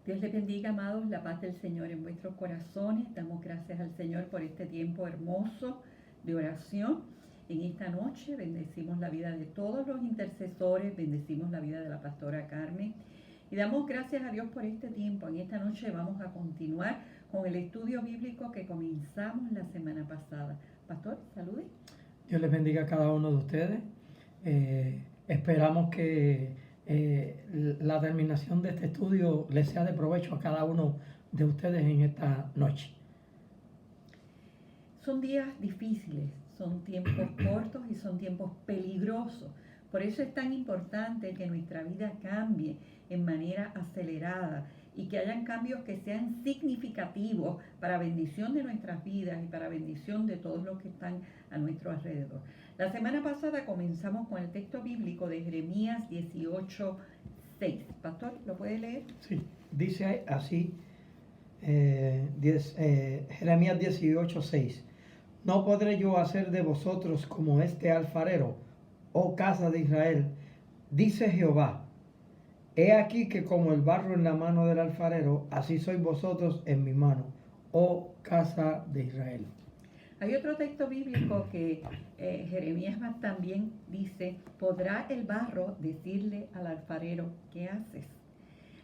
Dios les bendiga, amados, la paz del Señor en vuestros corazones. Damos gracias al Señor por este tiempo hermoso de oración. En esta noche bendecimos la vida de todos los intercesores, bendecimos la vida de la pastora Carmen y damos gracias a Dios por este tiempo. En esta noche vamos a continuar con el estudio bíblico que comenzamos la semana pasada. Pastor, salude. Dios les bendiga a cada uno de ustedes. Esperamos que la terminación de este estudio les sea de provecho a cada uno de ustedes en esta noche. Son días difíciles, son tiempos cortos y son tiempos peligrosos. Por eso es tan importante que nuestra vida cambie en manera acelerada y que hayan cambios que sean significativos para bendición de nuestras vidas y para bendición de todos los que están a nuestro alrededor. La semana pasada comenzamos con el texto bíblico de Jeremías 18:6. Pastor, ¿lo puede leer? Sí, dice así Jeremías 18:6. No podré yo hacer de vosotros como este alfarero, oh casa de Israel, dice Jehová. He aquí que como el barro en la mano del alfarero, así sois vosotros en mi mano, oh casa de Israel. Hay otro texto bíblico que Jeremías más también dice, ¿podrá el barro decirle al alfarero, ¿qué haces?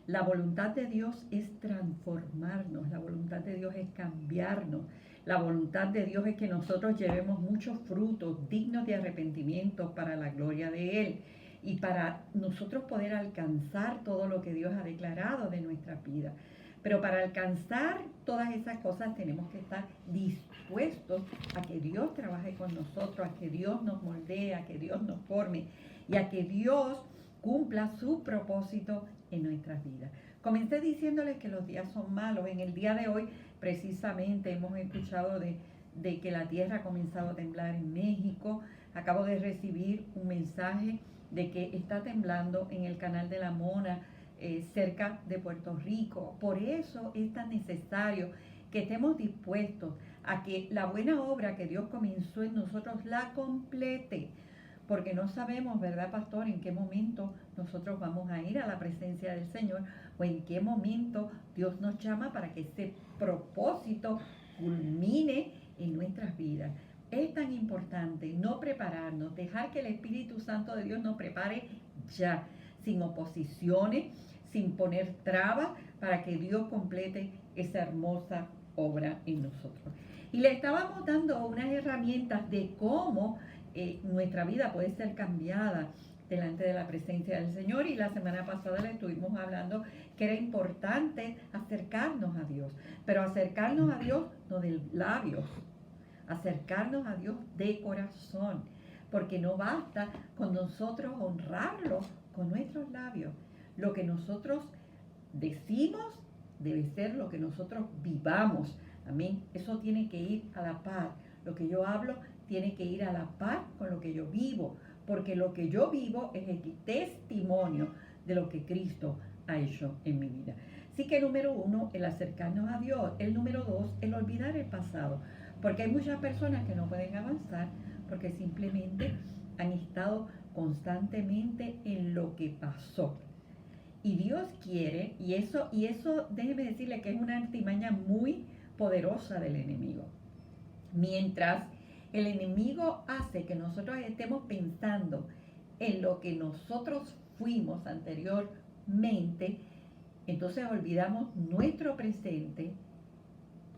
La voluntad de Dios es transformarnos, la voluntad de Dios es cambiarnos, la voluntad de Dios es que nosotros llevemos muchos frutos dignos de arrepentimiento para la gloria de Él y para nosotros poder alcanzar todo lo que Dios ha declarado de nuestra vida. Pero para alcanzar todas esas cosas tenemos que estar dispuestos a que Dios trabaje con nosotros, a que Dios nos moldee, a que Dios nos forme y a que Dios cumpla su propósito en nuestras vidas. Comencé diciéndoles que los días son malos. En el día de hoy precisamente hemos escuchado de que la tierra ha comenzado a temblar en México. Acabo de recibir un mensaje de que está temblando en el Canal de la Mona, cerca de Puerto Rico. Por eso es tan necesario que estemos dispuestos a que la buena obra que Dios comenzó en nosotros la complete. Porque no sabemos, ¿verdad, pastor?, en qué momento nosotros vamos a ir a la presencia del Señor o en qué momento Dios nos llama para que ese propósito culmine en nuestras vidas. Es tan importante no prepararnos, dejar que el Espíritu Santo de Dios nos prepare ya, sin oposiciones, sin poner trabas, para que Dios complete esa hermosa obra en nosotros. Y le estábamos dando unas herramientas de cómo nuestra vida puede ser cambiada delante de la presencia del Señor, y la semana pasada le estuvimos hablando que era importante acercarnos a Dios, pero acercarnos a Dios no de labios, acercarnos a Dios de corazón, porque no basta con nosotros honrarlo con nuestros labios. Lo que nosotros decimos debe ser lo que nosotros vivamos. Amén. Eso tiene que ir a la par. Lo que yo hablo tiene que ir a la par con lo que yo vivo, porque lo que yo vivo es el testimonio de lo que Cristo ha hecho en mi vida. Así que número 1, el acercarnos a Dios. El número 2, el olvidar el pasado, porque hay muchas personas que no pueden avanzar porque simplemente han estado constantemente en lo que pasó. Y Dios quiere, y eso déjeme decirle que es una artimaña muy poderosa del enemigo. Mientras el enemigo hace que nosotros estemos pensando en lo que nosotros fuimos anteriormente, entonces olvidamos nuestro presente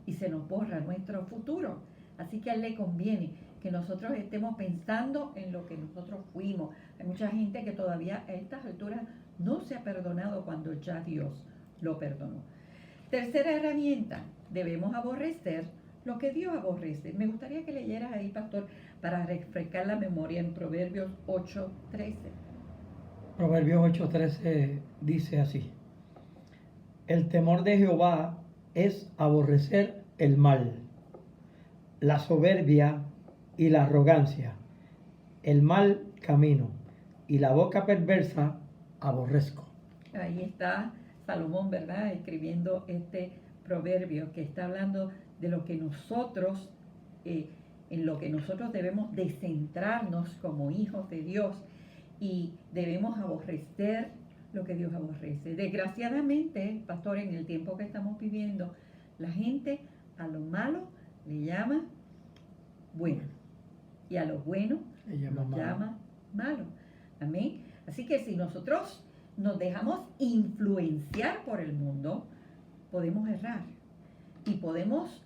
y se nos borra nuestro futuro. Así que a él le conviene que nosotros estemos pensando en lo que nosotros fuimos. Hay mucha gente que todavía a estas alturas no se ha perdonado cuando ya Dios lo perdonó. Tercera herramienta, debemos aborrecer lo que Dios aborrece. Me gustaría que leyeras ahí, pastor, para refrescar la memoria, en Proverbios 8:13. Proverbios 8:13 dice así: el temor de Jehová es aborrecer el mal, la soberbia y la arrogancia, el mal camino y la boca perversa aborrezco. Ahí está Salomón, ¿verdad?, escribiendo este proverbio que está hablando de lo que nosotros, en lo que nosotros debemos de centrarnos como hijos de Dios, y debemos aborrecer lo que Dios aborrece. Desgraciadamente, pastor, en el tiempo que estamos viviendo, la gente a lo malo le llama bueno y a lo bueno lo llama malo. Amén. Así que si nosotros nos dejamos influenciar por el mundo, podemos errar y podemos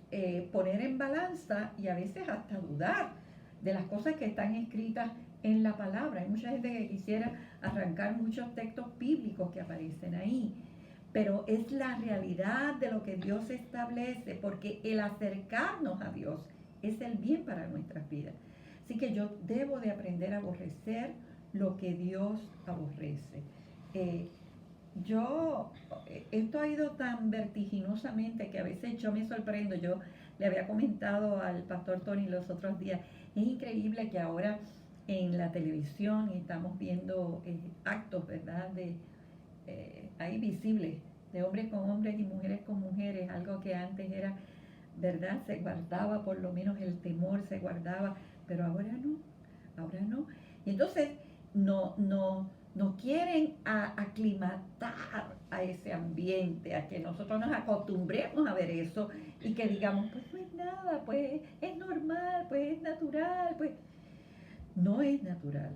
poner en balanza y a veces hasta dudar de las cosas que están escritas en la palabra. Hay mucha gente que quisiera arrancar muchos textos bíblicos que aparecen ahí, pero es la realidad de lo que Dios establece, porque el acercarnos a Dios es el bien para nuestras vidas. Así que yo debo de aprender a aborrecer lo que Dios aborrece. Esto ha ido tan vertiginosamente que a veces yo me sorprendo. Yo le había comentado al pastor Tony los otros días, es increíble que ahora en la televisión estamos viendo actos, ¿verdad?, ahí visibles, de hombres con hombres y mujeres con mujeres, algo que antes era, ¿verdad?, se guardaba, por lo menos el temor se guardaba, pero ahora no. Y entonces nos quieren aclimatar a ese ambiente, a que nosotros nos acostumbremos a ver eso y que digamos, pues no es nada, pues es normal, pues es natural, pues no es natural,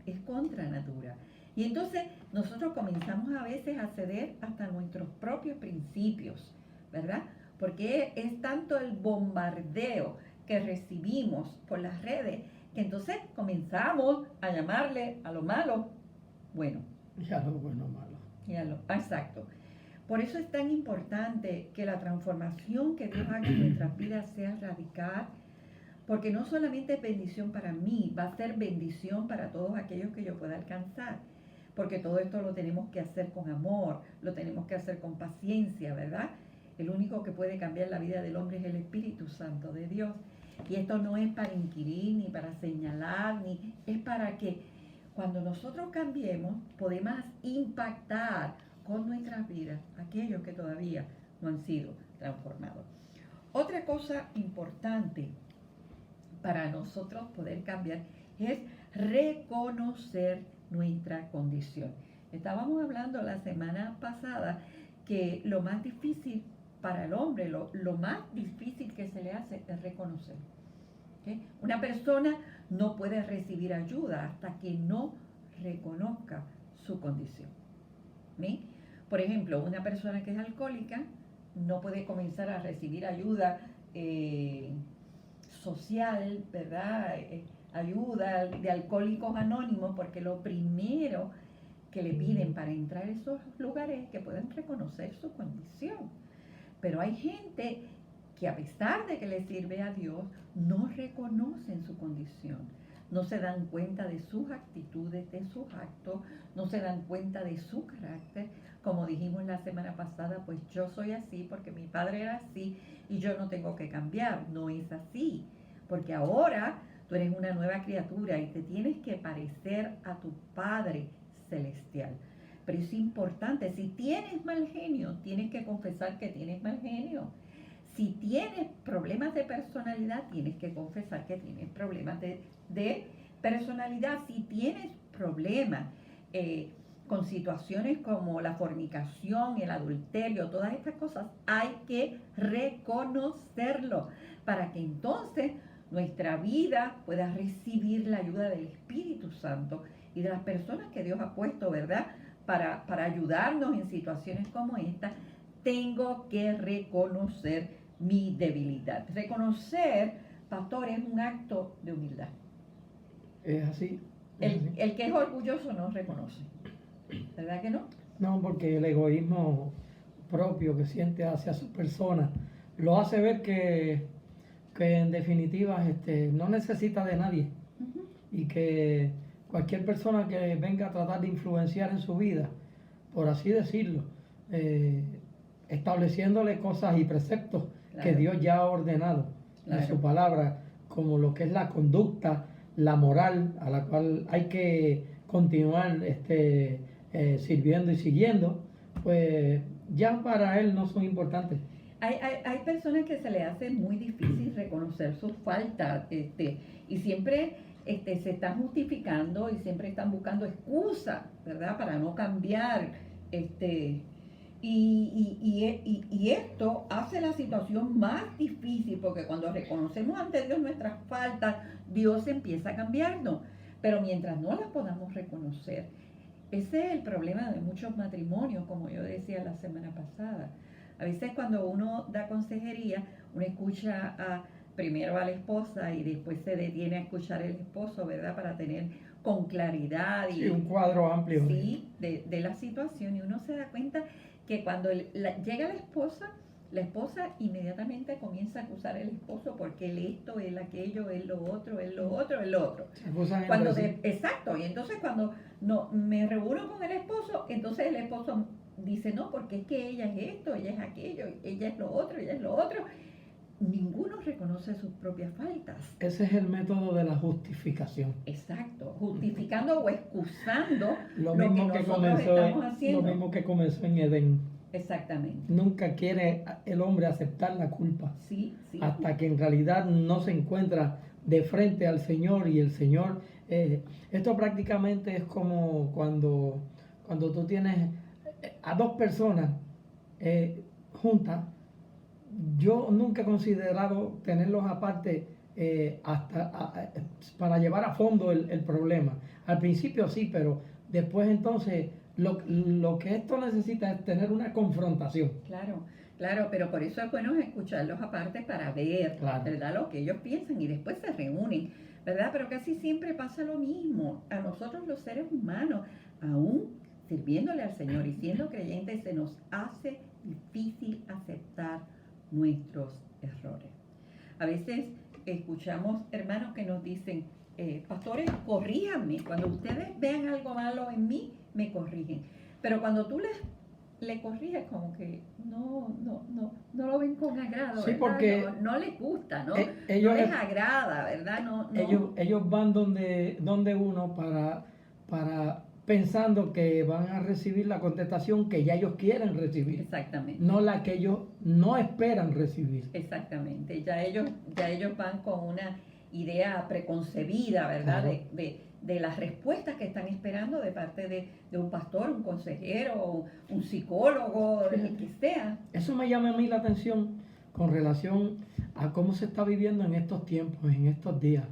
es contra natura. Y entonces nosotros comenzamos a veces a ceder hasta nuestros propios principios, ¿verdad? Porque es tanto el bombardeo que recibimos por las redes, que entonces comenzamos a llamarle a lo malo bueno. Y a lo bueno malo. Exacto. Por eso es tan importante que la transformación que Dios haga en nuestras vidas sea radical, porque no solamente es bendición para mí, va a ser bendición para todos aquellos que yo pueda alcanzar, porque todo esto lo tenemos que hacer con amor, lo tenemos que hacer con paciencia, ¿verdad? El único que puede cambiar la vida del hombre es el Espíritu Santo de Dios. Y esto no es para inquirir, ni para señalar, ni es para que cuando nosotros cambiemos, podemos impactar con nuestras vidas aquellos que todavía no han sido transformados. Otra cosa importante para nosotros poder cambiar es reconocer nuestra condición. Estábamos hablando la semana pasada que lo más difícil para el hombre, lo más difícil que se le hace es reconocer. ¿Okay? Una persona no puede recibir ayuda hasta que no reconozca su condición. ¿Sí? Por ejemplo, una persona que es alcohólica no puede comenzar a recibir ayuda social, ¿verdad? Ayuda de Alcohólicos Anónimos, porque lo primero que le piden para entrar a esos lugares es que puedan reconocer su condición. Pero hay gente que a pesar de que le sirve a Dios, no reconocen su condición, no se dan cuenta de sus actitudes, de sus actos, no se dan cuenta de su carácter. Como dijimos la semana pasada, pues yo soy así porque mi padre era así y yo no tengo que cambiar. No es así, porque ahora tú eres una nueva criatura y te tienes que parecer a tu Padre Celestial. Pero es importante, si tienes mal genio, tienes que confesar que tienes mal genio. Si tienes problemas de personalidad, tienes que confesar que tienes problemas de personalidad. Si tienes problemas con situaciones como la fornicación, el adulterio, todas estas cosas, hay que reconocerlo para que entonces nuestra vida pueda recibir la ayuda del Espíritu Santo y de las personas que Dios ha puesto, ¿verdad?, para ayudarnos en situaciones como esta. Tengo que reconocer mi debilidad. Reconocer, pastor, es un acto de humildad. Es así. El que es orgulloso no reconoce. ¿Verdad que no? No, porque el egoísmo propio que siente hacia su persona lo hace ver que en definitiva no necesita de nadie. Uh-huh. Y que cualquier persona que venga a tratar de influenciar en su vida, por así decirlo, estableciéndole cosas y preceptos que Dios ya ha ordenado en su palabra, como lo que es la conducta, la moral, a la cual hay que continuar sirviendo y siguiendo, pues ya para él no son importantes. Hay personas que se les hace muy difícil reconocer sus faltas, y siempre se están justificando y siempre están buscando excusas, ¿verdad? Para no cambiar. Y esto hace la situación más difícil porque cuando reconocemos ante Dios nuestras faltas, Dios empieza a cambiarnos. Pero mientras no las podamos reconocer, ese es el problema de muchos matrimonios, como yo decía la semana pasada. A veces cuando uno da consejería, uno escucha primero a la esposa y después se detiene a escuchar al esposo, ¿verdad? Para tener con claridad Sí, un cuadro amplio. Sí, de la situación. Y uno se da cuenta que cuando llega la esposa inmediatamente comienza a acusar al esposo porque él esto, él aquello, él lo otro, él lo otro, él lo otro. Se acusan entre sí. Exacto, y entonces cuando no, me reúno con el esposo, entonces el esposo dice, no, porque es que ella es esto, ella es aquello, ella es lo otro, ella es lo otro. Ninguno reconoce sus propias faltas. Ese es el método de la justificación. Exacto, justificando o excusando lo que mismo nosotros estamos haciendo. Lo mismo que comenzó en Edén. Exactamente. Nunca quiere el hombre aceptar la culpa. Sí. Hasta que en realidad no se encuentra de frente al Señor y el Señor. Esto prácticamente es como cuando tú tienes a dos personas juntas. Yo nunca he considerado tenerlos aparte para llevar a fondo el problema. Al principio sí, pero después entonces lo que esto necesita es tener una confrontación. Claro, pero por eso es bueno escucharlos aparte para ver, claro, ¿verdad? Lo que ellos piensan y después se reúnen, ¿verdad? Pero casi siempre pasa lo mismo. A nosotros los seres humanos, aún sirviéndole al Señor y siendo creyentes, se nos hace difícil aceptar nuestros errores. A veces escuchamos hermanos que nos dicen, pastores, corríjanme. Cuando ustedes vean algo malo en mí, me corrigen. Pero cuando tú le corriges, como que no lo ven con agrado, sí, ¿verdad? Porque no les gusta, ¿no? Ellos, no les agrada, ¿verdad? No. Ellos van donde uno para pensando que van a recibir la contestación que ya ellos quieren recibir. Exactamente. No la que ellos no esperan recibir. Exactamente. Ya ellos van con una idea preconcebida, ¿verdad? Claro. De las respuestas que están esperando de parte de un pastor, un consejero, un psicólogo, el que sea. Eso me llama a mí la atención con relación a cómo se está viviendo en estos tiempos, en estos días.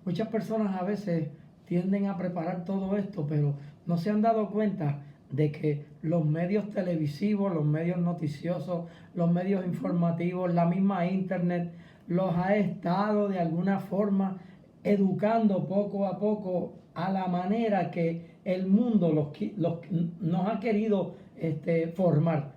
Muchas personas a veces tienden a preparar todo esto, pero no se han dado cuenta de que los medios televisivos, los medios noticiosos, los medios informativos, la misma internet, los ha estado de alguna forma educando poco a poco a la manera que el mundo nos ha querido formar.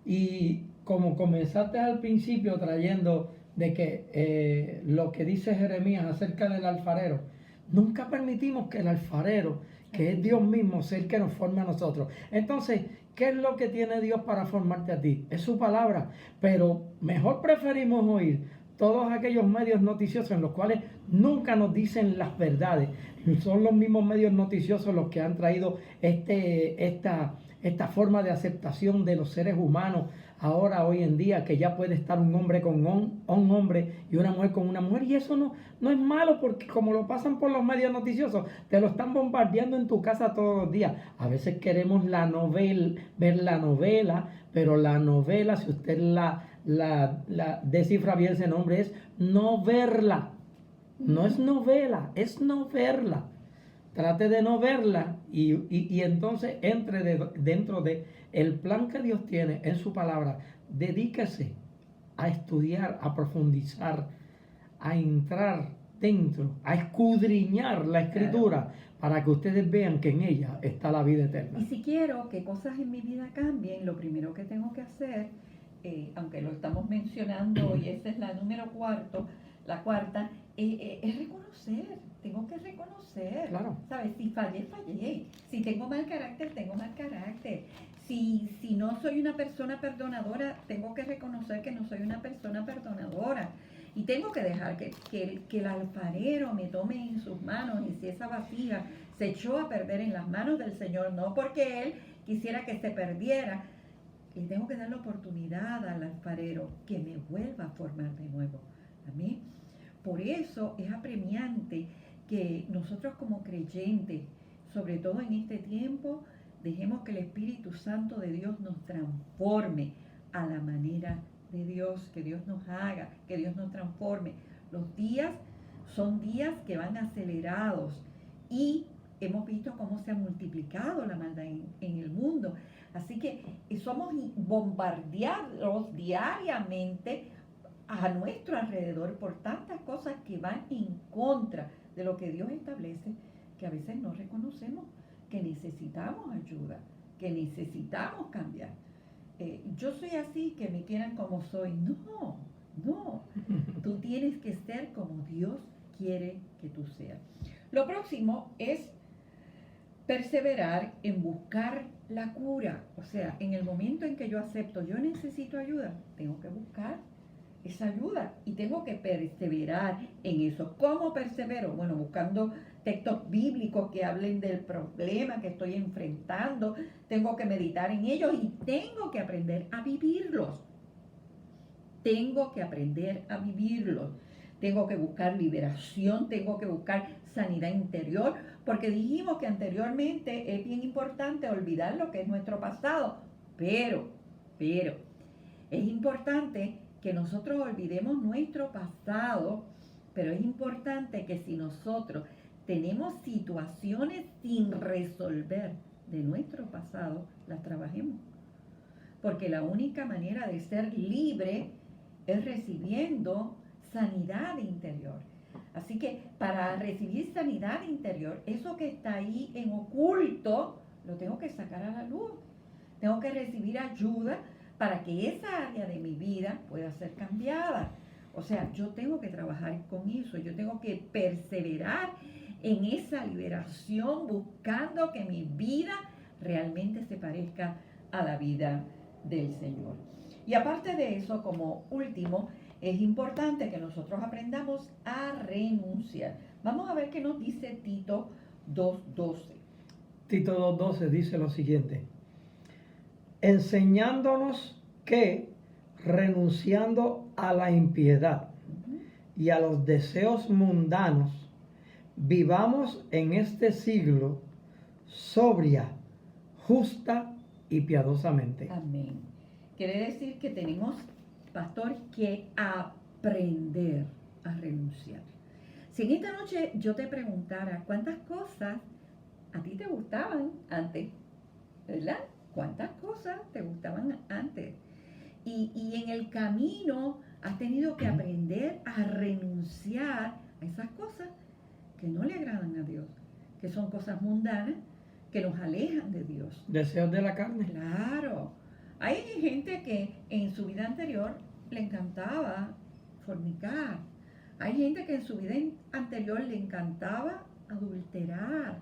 Y como comenzaste al principio trayendo de que lo que dice Jeremías acerca del alfarero, nunca permitimos que el alfarero, que es Dios mismo, sea el que nos forme a nosotros. Entonces, ¿qué es lo que tiene Dios para formarte a ti? Es su palabra, pero mejor preferimos oír todos aquellos medios noticiosos en los cuales nunca nos dicen las verdades. Son los mismos medios noticiosos los que han traído esta forma de aceptación de los seres humanos ahora, hoy en día, que ya puede estar un hombre con un hombre y una mujer con una mujer, y eso no es malo, porque como lo pasan por los medios noticiosos, te lo están bombardeando en tu casa todos los días. A veces queremos ver la novela, pero la novela, si usted la descifra bien ese nombre, es no verla. No es novela, es no verla. Trate de no verla y entonces entre dentro de el plan que Dios tiene en su palabra. Dedíquese a estudiar, a profundizar, a entrar dentro, a escudriñar la escritura, para que ustedes vean que en ella está la vida eterna. Y si quiero que cosas en mi vida cambien, lo primero que tengo que hacer, aunque lo estamos mencionando y esa es la la cuarta, es reconocer. Tengo que reconocer. Claro. ¿Sabes? Si fallé. Si tengo mal carácter, tengo mal carácter. Si no soy una persona perdonadora, tengo que reconocer que no soy una persona perdonadora. Y tengo que dejar que el alfarero me tome en sus manos. Y si esa vasija se echó a perder en las manos del Señor, no porque Él quisiera que se perdiera, le tengo que dar la oportunidad al alfarero que me vuelva a formar de nuevo. Amén. Por eso es apremiante que nosotros como creyentes, sobre todo en este tiempo, dejemos que el Espíritu Santo de Dios nos transforme a la manera de Dios, que Dios nos haga, que Dios nos transforme. Los días son días que van acelerados y hemos visto cómo se ha multiplicado la maldad en el mundo. Así que somos bombardeados diariamente a nuestro alrededor por tantas cosas que van en contra de lo que Dios establece, que a veces no reconocemos que necesitamos ayuda, que necesitamos cambiar. Yo soy así, que me quieran como soy. No, no. Tú tienes que ser como Dios quiere que tú seas. Lo próximo es perseverar en buscar la cura. O sea, en el momento en que yo acepto, yo necesito ayuda, tengo que buscar esa ayuda y tengo que perseverar en eso. ¿Cómo persevero? Bueno, buscando textos bíblicos que hablen del problema que estoy enfrentando, tengo que meditar en ellos y tengo que aprender a vivirlos. Tengo que aprender a vivirlos. Tengo que buscar liberación, tengo que buscar sanidad interior, porque dijimos que anteriormente es bien importante olvidar lo que es nuestro pasado, pero es importante que nosotros olvidemos nuestro pasado, pero es importante que si nosotros tenemos situaciones sin resolver de nuestro pasado, las trabajemos. Porque la única manera de ser libre es recibiendo sanidad interior. Así que para recibir sanidad interior, eso que está ahí en oculto, lo tengo que sacar a la luz. Tengo que recibir ayuda para que esa área de mi vida pueda ser cambiada. O sea, yo tengo que trabajar con eso, yo tengo que perseverar en esa liberación, buscando que mi vida realmente se parezca a la vida del Señor. Y aparte de eso, como último, es importante que nosotros aprendamos a renunciar. Vamos a ver qué nos dice Tito 2:12. Tito 2:12 dice lo siguiente: enseñándonos que, renunciando a la impiedad y a los deseos mundanos, vivamos en este siglo sobria, justa y piadosamente. Amén. Quiere decir que tenemos, pastor, que aprender a renunciar. Si en esta noche yo te preguntara cuántas cosas a ti te gustaban antes, ¿verdad? ¿Cuántas cosas te gustaban antes? Y en el camino has tenido que aprender a renunciar a esas cosas que no le agradan a Dios, que son cosas mundanas, que nos alejan de Dios. Deseos de la carne. Claro. Hay gente que en su vida anterior le encantaba fornicar. Hay gente que en su vida anterior le encantaba adulterar.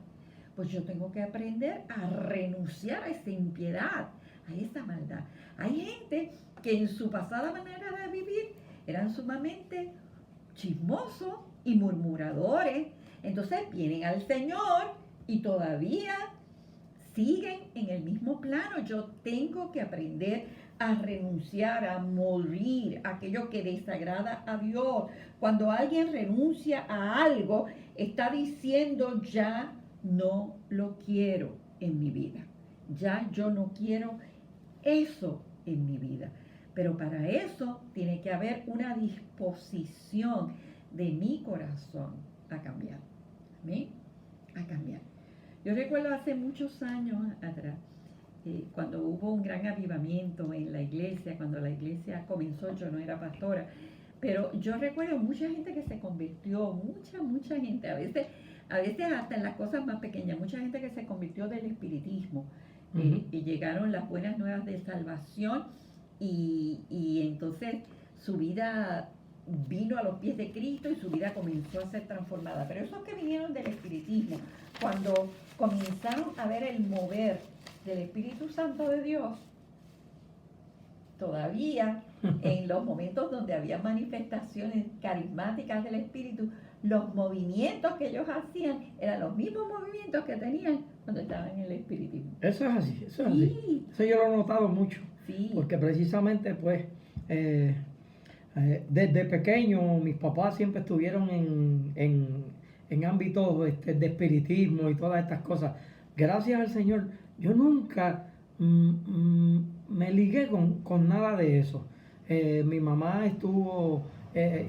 Pues yo tengo que aprender a renunciar a esa impiedad, a esa maldad. Hay gente que en su pasada manera de vivir eran sumamente chismosos y murmuradores. Entonces vienen al Señor y todavía siguen en el mismo plano. Yo tengo que aprender a renunciar, a morir aquello que desagrada a Dios. Cuando alguien renuncia a algo, está diciendo: ya no lo quiero en mi vida. Ya yo no quiero eso en mi vida. Pero para eso tiene que haber una disposición de mi corazón a cambiar. ¿Amén? A cambiar. Yo recuerdo hace muchos años atrás, cuando hubo un gran avivamiento en la iglesia, cuando la iglesia comenzó, yo no era pastora, pero yo recuerdo mucha gente que se convirtió, mucha gente, a veces hasta en las cosas más pequeñas, mucha gente que se convirtió del espiritismo, y llegaron las buenas nuevas de salvación, y entonces su vida vino a los pies de Cristo y su vida comenzó a ser transformada. Pero esos que vinieron del espiritismo, cuando comenzaron a ver el mover del Espíritu Santo de Dios, todavía en los momentos donde había manifestaciones carismáticas del Espíritu, los movimientos que ellos hacían eran los mismos movimientos que tenían cuando estaban en el espiritismo. Eso es así, eso es así. Eso yo lo he notado mucho. Sí. Porque precisamente, pues, desde pequeño mis papás siempre estuvieron en en ámbitos de espiritismo y todas estas cosas. Gracias al Señor, yo nunca me ligué con nada de eso. Mi mamá estuvo,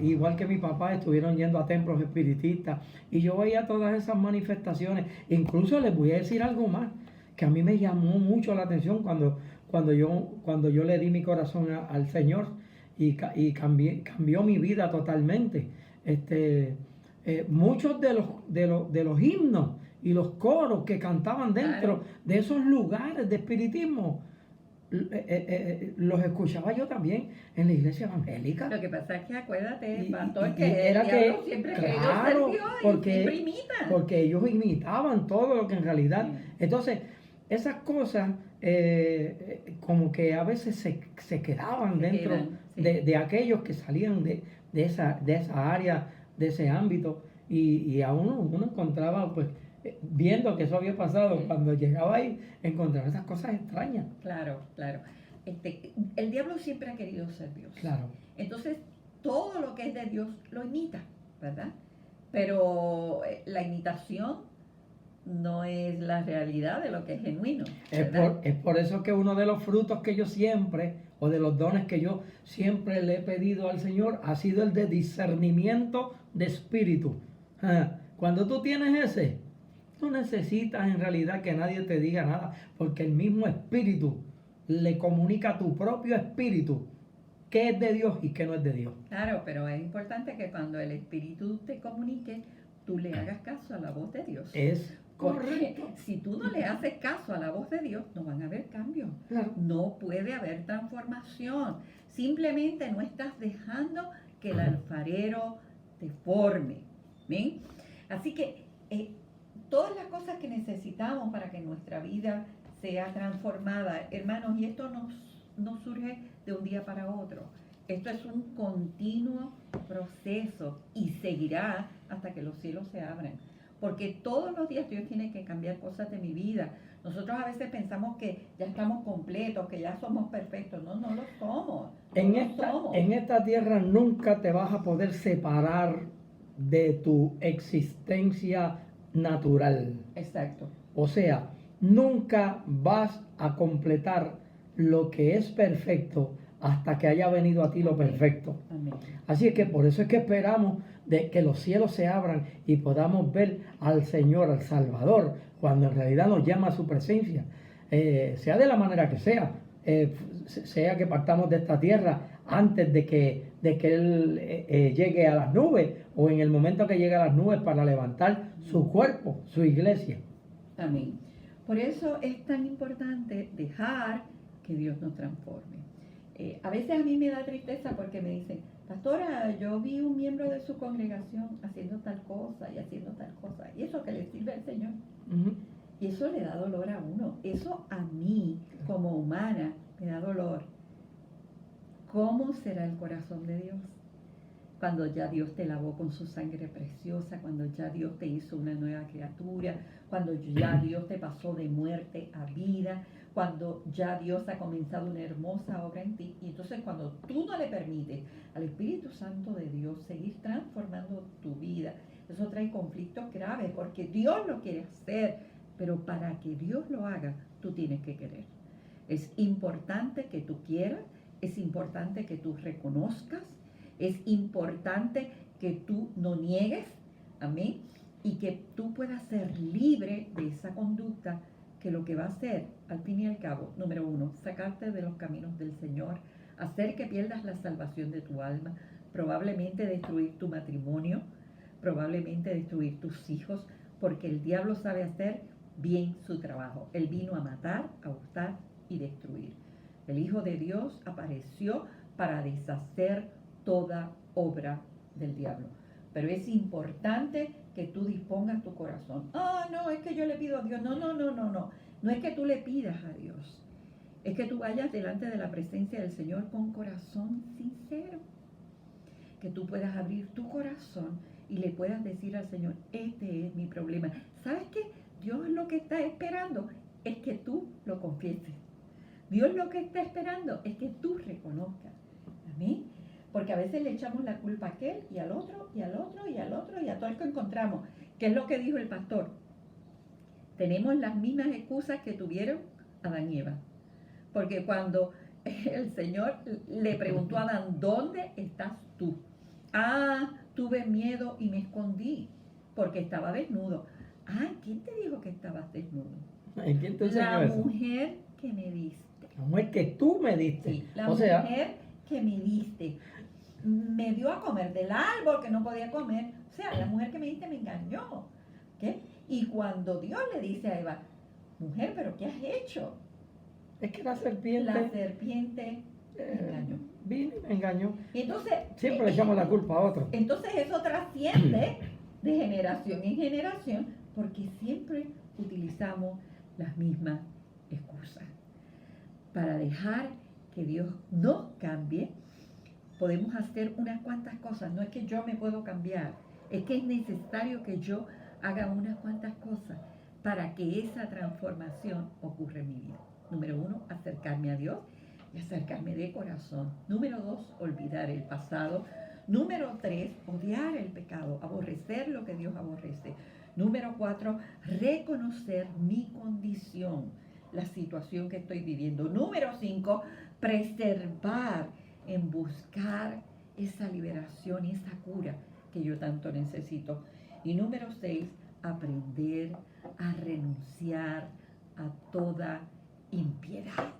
igual que mi papá, estuvieron yendo a templos espiritistas y yo veía todas esas manifestaciones. Incluso les voy a decir algo más, que a mí me llamó mucho la atención cuando yo le di mi corazón al Señor y cambió mi vida totalmente. Muchos de los himnos y los coros que cantaban dentro de esos lugares de espiritismo, los escuchaba yo también en la iglesia evangélica. Lo que pasa es que acuérdate, pastor, y que era el diablo que, siempre claro, querido ser Dios y siempre imita. porque ellos imitaban todo lo que en realidad. Entonces, esas cosas como que a veces se quedaban dentro de aquellos que salían de esa área, de ese ámbito, y a uno encontraba, pues, viendo que eso había pasado, cuando llegaba ahí, encontraba esas cosas extrañas. Claro. El diablo siempre ha querido ser Dios. Claro. Entonces, todo lo que es de Dios lo imita, ¿verdad? Pero la imitación no es la realidad de lo que es genuino. Es por eso que uno de los frutos que yo siempre, o de los dones que yo siempre le he pedido al Señor, ha sido el de discernimiento de espíritu. Cuando tú tienes ese, no necesitas en realidad que nadie te diga nada, porque el mismo espíritu le comunica a tu propio espíritu qué es de Dios y qué no es de Dios. Claro, pero es importante que cuando el espíritu te comunique, tú le hagas caso a la voz de Dios. Es porque si tú no le haces caso a la voz de Dios, no van a haber cambios. Claro. No puede haber transformación. Simplemente no estás dejando que el alfarero te forme. ¿Bien? Así que todas las cosas que necesitamos para que nuestra vida sea transformada, hermanos, y esto no surge de un día para otro. Esto es un continuo proceso y seguirá hasta que los cielos se abran. Porque todos los días Dios tiene que cambiar cosas de mi vida. Nosotros a veces pensamos que ya estamos completos, que ya somos perfectos. No lo somos. En esta tierra nunca te vas a poder separar de tu existencia natural. Exacto. O sea, nunca vas a completar lo que es perfecto hasta que haya venido a ti lo perfecto. Amén. Así es que por eso es que esperamos de que los cielos se abran y podamos ver al Señor, al Salvador, cuando en realidad nos llama a su presencia, sea de la manera que sea, sea que partamos de esta tierra antes de que Él llegue a las nubes, o en el momento que llegue a las nubes para levantar su cuerpo, su iglesia. Amén. Por eso es tan importante dejar que Dios nos transforme. A veces a mí me da tristeza porque me dicen, pastora, yo vi un miembro de su congregación haciendo tal cosa y haciendo tal cosa, y eso que le sirve al Señor. Y eso le da dolor a uno. Eso a mí, como humana, me da dolor. ¿Cómo será el corazón de Dios? Cuando ya Dios te lavó con su sangre preciosa, cuando ya Dios te hizo una nueva criatura, cuando ya Dios te pasó de muerte a vida, cuando ya Dios ha comenzado una hermosa obra en ti. Y entonces cuando tú no le permites al Espíritu Santo de Dios seguir transformando tu vida, eso trae conflictos graves, porque Dios lo quiere hacer, pero para que Dios lo haga, tú tienes que querer. Es importante que tú quieras, es importante que tú reconozcas, es importante que tú no niegues, amén, y que tú puedas ser libre de esa conducta que lo que va a hacer, al fin y al cabo, número uno, sacarte de los caminos del Señor, hacer que pierdas la salvación de tu alma, probablemente destruir tu matrimonio, probablemente destruir tus hijos, porque el diablo sabe hacer bien su trabajo. Él vino a matar, a hurtar y destruir. El Hijo de Dios apareció para deshacer toda obra del diablo. Pero es importante que tú dispongas tu corazón. No, es que yo le pido a Dios. No. No es que tú le pidas a Dios. Es que tú vayas delante de la presencia del Señor con corazón sincero. Que tú puedas abrir tu corazón y le puedas decir al Señor, este es mi problema. ¿Sabes qué? Dios lo que está esperando es que tú lo confieses. Dios lo que está esperando es que tú reconozcas. Amén. porque a veces le echamos la culpa a aquel y al otro, y al otro, y al otro, y a todo el que encontramos. ¿Qué es lo que dijo el pastor? Tenemos las mismas excusas que tuvieron Adán y Eva. Porque cuando el Señor le preguntó a Adán, ¿dónde estás tú? Ah, tuve miedo y me escondí porque estaba desnudo. Ah, ¿quién te dijo que estabas desnudo? ¿En quién te enseñó La eso? mujer que me diste. La mujer que tú me diste. Sí, la O sea, mujer que me diste. Me dio a comer del árbol que no podía comer. O sea, la mujer que me diste me engañó. ¿Qué? Y cuando Dios le dice a Eva, mujer, ¿pero qué has hecho? es que la serpiente La serpiente me engañó. vino y me engañó. Y entonces, Siempre le echamos la culpa a otro. entonces eso trasciende de generación en generación porque siempre utilizamos las mismas excusas. Para dejar que Dios nos cambie, podemos hacer unas cuantas cosas. No es que yo me puedo cambiar, es que es necesario que yo haga unas cuantas cosas para que esa transformación ocurra en mi vida. Número 1, acercarme a Dios y acercarme de corazón. Número 2, olvidar el pasado. Número 3, odiar el pecado, aborrecer lo que Dios aborrece. Número 4, reconocer mi condición, la situación que estoy viviendo. Número 5, preservar en buscar esa liberación y esa cura que yo tanto necesito. Y número 6, aprender a renunciar a toda impiedad.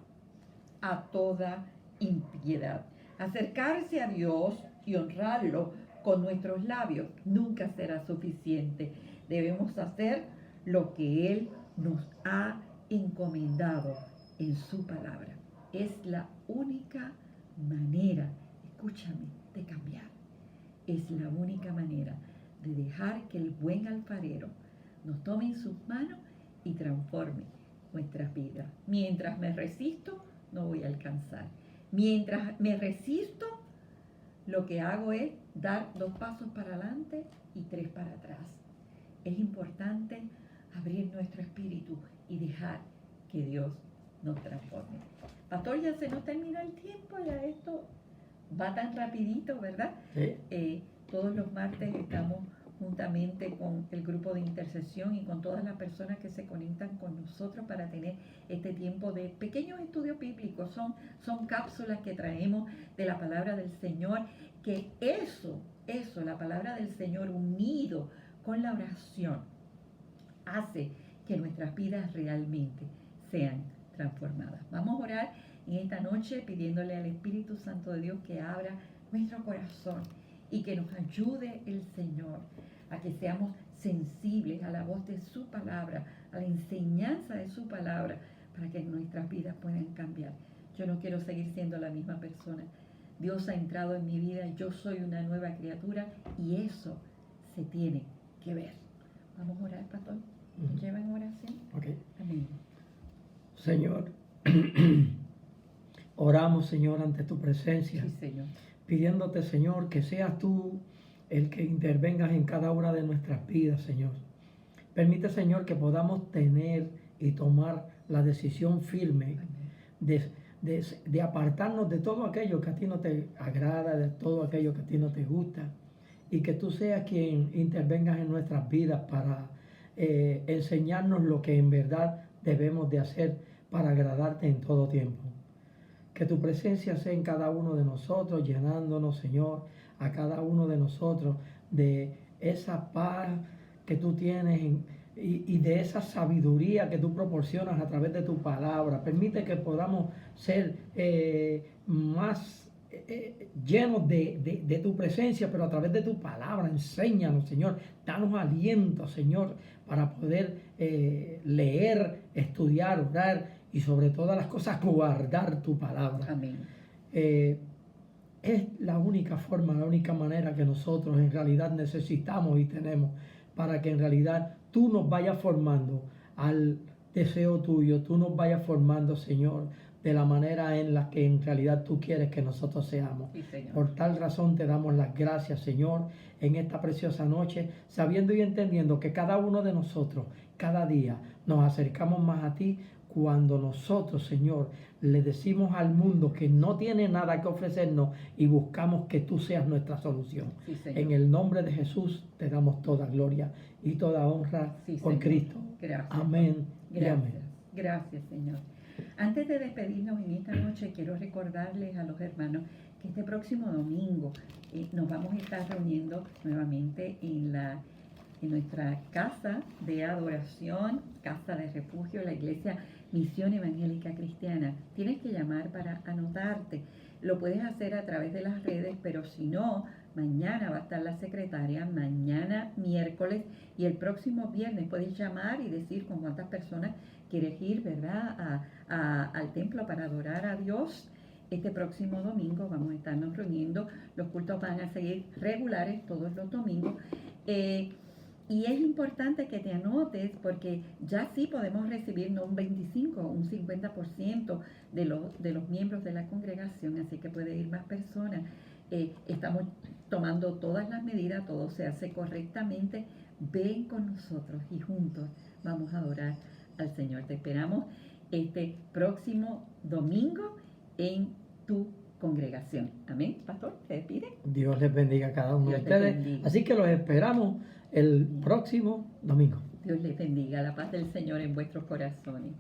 A toda impiedad. Acercarse a Dios y honrarlo con nuestros labios nunca será suficiente. Debemos hacer lo que Él nos ha encomendado en su palabra. Es la única manera, escúchame, de cambiar. Es la única manera de dejar que el buen alfarero nos tome en sus manos y transforme nuestras vidas. Mientras me resisto, no voy a alcanzar. Mientras me resisto, lo que hago es dar 2 pasos para adelante y 3 para atrás. Es importante abrir nuestro espíritu y dejar que Dios nos transforme. Pastor, ya se nos termina el tiempo, ya esto va tan rapidito, ¿verdad? Sí. Todos los martes estamos juntamente con el grupo de intercesión y con todas las personas que se conectan con nosotros para tener este tiempo de pequeños estudios bíblicos. Son cápsulas que traemos de la palabra del Señor, que eso, la palabra del Señor unido con la oración, hace que nuestras vidas realmente sean transformadas. Vamos a orar en esta noche pidiéndole al Espíritu Santo de Dios que abra nuestro corazón y que nos ayude el Señor a que seamos sensibles a la voz de su palabra, a la enseñanza de su palabra, para que nuestras vidas puedan cambiar. Yo no quiero seguir siendo la misma persona. Dios ha entrado en mi vida, yo soy una nueva criatura y eso se tiene que ver. Vamos a orar, pastor. ¿Nos lleva en oración? Okay. Amén. Señor, oramos, Señor, ante tu presencia, Sí, Señor. pidiéndote, Señor, que seas tú el que intervengas en cada una de nuestras vidas, Señor. Permite, Señor, que podamos tener y tomar la decisión firme de apartarnos de todo aquello que a ti no te agrada, de todo aquello que a ti no te gusta, y que tú seas quien intervengas en nuestras vidas para enseñarnos lo que en verdad debemos de hacer para agradarte en todo tiempo. Que tu presencia sea en cada uno de nosotros, llenándonos, Señor, a cada uno de nosotros de esa paz que tú tienes y de esa sabiduría que tú proporcionas a través de tu palabra. Permite que podamos ser más llenos de tu presencia, pero a través de tu palabra. Enséñanos, Señor. Danos aliento, Señor, para poder leer, estudiar, orar y sobre todas las cosas guardar tu palabra. Amén. Es la única forma, la única manera que nosotros en realidad necesitamos y tenemos para que en realidad tú nos vayas formando al deseo tuyo, tú nos vayas formando, Señor, de la manera en la que en realidad tú quieres que nosotros seamos. Sí, Señor. Por tal razón te damos las gracias, Señor, en esta preciosa noche, sabiendo y entendiendo que cada uno de nosotros, cada día, nos acercamos más a ti cuando nosotros, Señor, le decimos al mundo que no tiene nada que ofrecernos y buscamos que tú seas nuestra solución. Sí, Señor. En el nombre de Jesús te damos toda gloria y toda honra Sí, por Señor. Cristo. Gracias. Amén y Gracias. amén. Gracias, Señor. Antes de despedirnos en esta noche, quiero recordarles a los hermanos que este próximo domingo nos vamos a estar reuniendo nuevamente en nuestra casa de adoración, casa de refugio, la iglesia Misión Evangélica Cristiana. Tienes que llamar para anotarte. Lo puedes hacer a través de las redes, pero si no, mañana va a estar la secretaria, mañana miércoles y el próximo viernes puedes llamar y decir con cuántas personas quieres ir, ¿verdad?, al templo para adorar a Dios. Este próximo domingo vamos a estarnos reuniendo. Los cultos van a seguir regulares todos los domingos. Y es importante que te anotes porque ya sí podemos recibir no un 25, un 50% de los miembros de la congregación, así que puede ir más personas. Estamos tomando todas las medidas, todo se hace correctamente. Ven con nosotros y juntos vamos a adorar al Señor. Te esperamos este próximo domingo en tu congregación. Amén. Pastor, ¿se despide? Dios les bendiga a cada uno de Dios les ustedes. bendiga. Así que los esperamos el próximo domingo. Dios les bendiga. La paz del Señor en vuestros corazones.